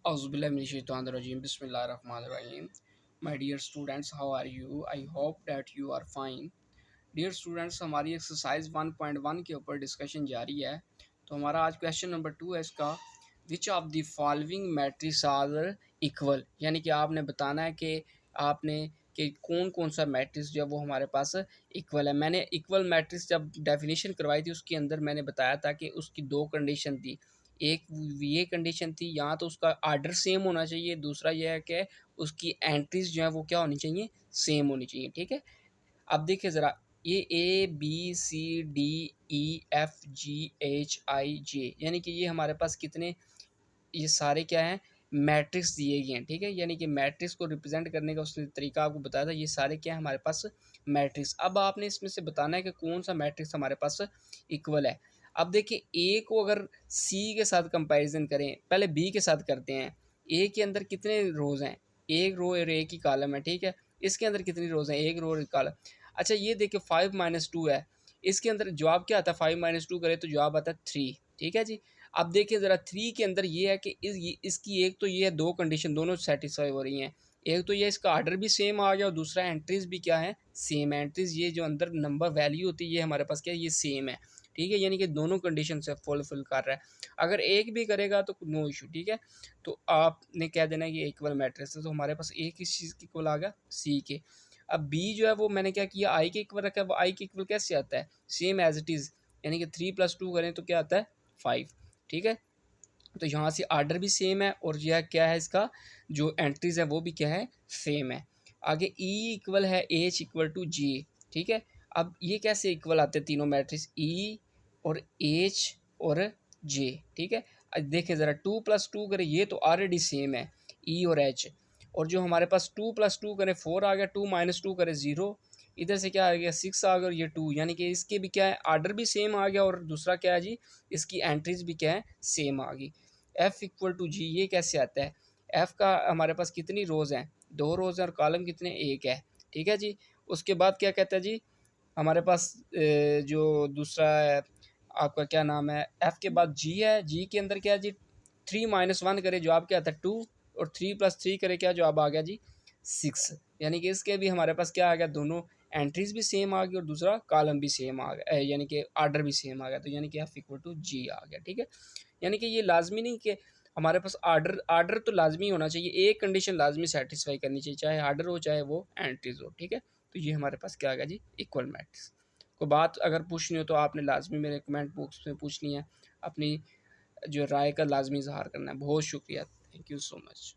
Auzubillahiminash-shaytanir-rajim. Bismillahir-rahmanir-rahim. My dear students, how are you? I hope that you are fine. Dear students, हमारी exercise 1.1 के ऊपर discussion जारी है। तो हमारा आज क्वेश्चन नंबर 2 है इसका, which of the following matrix are equal, यानी कि आपने बताना है कि आपने कि कौन कौन सा मैट्रिक्स जो है वो हमारे पास इक्वल है। मैंने इक्वल मैट्रिक्स जब डेफिनेशन करवाई थी उसके अंदर मैंने बताया था कि उसकी दो कंडीशन थी। एक ये कंडीशन थी, या तो उसका आर्डर सेम होना चाहिए, दूसरा यह है कि उसकी एंट्रीज जो है वो क्या होनी चाहिए, सेम होनी चाहिए। ठीक है, अब देखिए ज़रा, ये ABCDEFGHIJ, यानी कि ये हमारे पास कितने, ये सारे क्या हैं, मैट्रिक्स दिए गए हैं। ठीक है, यानी कि मैट्रिक्स को रिप्रेजेंट करने का उसने तरीका आपको बताया था। ये सारे क्या है हमारे पास मैट्रिक्स। अब आपने इसमें से बताना है कि कौन सा मैट्रिक्स हमारे पास इक्वल है। अब देखिए, ए को अगर सी के साथ कंपैरिजन करें, पहले बी के साथ करते हैं। ए के अंदर कितने रोज़ हैं, एक रो और एक ही कॉलम है। ठीक है, इसके अंदर कितनी रोज़ हैं, एक रो और एक कॉलम। अच्छा, ये देखिए 5 - 2 है, इसके अंदर जवाब क्या आता है, 5 - 2 करें तो जवाब आता है 3। ठीक है जी। अब देखिए ज़रा, 3 के अंदर ये है कि इसकी एक तो ये है, दो कंडीशन दोनों सेटिस्फाई हो रही हैं। एक तो ये इसका आर्डर भी सेम आ गया और दूसरा एंट्रीज भी क्या है, सेम है। एंट्रीज ये जो अंदर नंबर वैल्यू होती है ये हमारे पास क्या है, ये सेम है। ठीक है, यानी कि दोनों कंडीशन से फुलफिल कर रहा है। अगर एक भी करेगा तो नो इशू। ठीक है, तो आपने कह देना है कि इक्वल मैट्रिक्स है। तो हमारे पास एक इस चीज़ की इक्वल आ गया, सी के। अब बी जो है वो मैंने क्या किया, आई के इक्वल रखा है। वो आई के इक्वल कैसे आता है, सेम एज इट इज़, यानी कि 3 + 2 करें तो क्या आता है, 5। ठीक है, तो यहाँ से आर्डर भी सेम है और यह क्या है, इसका जो एंट्रीज है वो भी क्या है, सेम है। आगे ई इक्वल है H = G। ठीक है, अब ये कैसे इक्वल आते हैं तीनों मैट्रिक्स, ई और H और J। ठीक है, अब देखें ज़रा, 2 + 2 करें ये तो ऑलरेडी सेम है, ई और H। और जो हमारे पास 2 + 2 करें 4 आ गया, 2 - 2 करें 0, इधर से क्या आ गया 6 आ गया और ये 2, यानी कि इसके भी क्या है, आर्डर भी सेम आ गया और दूसरा क्या है जी, इसकी एंट्रीज भी क्या है, सेम आ गई। F = G ये कैसे आता है, एफ़ का हमारे पास कितनी रोज़ हैं, दो रोज़ हैं और कॉलम कितने, एक है। ठीक है जी। उसके बाद क्या कहता है जी, हमारे पास जो दूसरा है आपका क्या नाम है, एफ़ के बाद जी है। जी के अंदर क्या है जी, 3 - 1 करे जवाब क्या आता है 2, और 3 + 3 करे क्या जवाब आ गया जी 6। यानी कि इसके भी हमारे पास क्या आ गया, दोनों एंट्रीज भी सेम आ गई और दूसरा कॉलम भी सेम आ गया, यानी कि आर्डर भी सेम आ गया। तो यानी कि F = G आ गया। ठीक है, यानी कि ये लाजमी नहीं कि हमारे पास आर्डर आर्डर तो लाजमी होना चाहिए, एक कंडीशन लाजमी सेटिस्फाई करनी चाहिए, चाहे आर्डर हो चाहे वो एंट्रीज हो। ठीक है, तो ये हमारे पास क्या आ गया जी, इक्वल मैट्रिक्स। कोई बात अगर पूछनी हो तो आपने लाजमी मेरे कमेंट बॉक्स में पूछनी है, अपनी जो राय का लाजमी इजहार करना है। बहुत शुक्रिया, थैंक यू सो मच।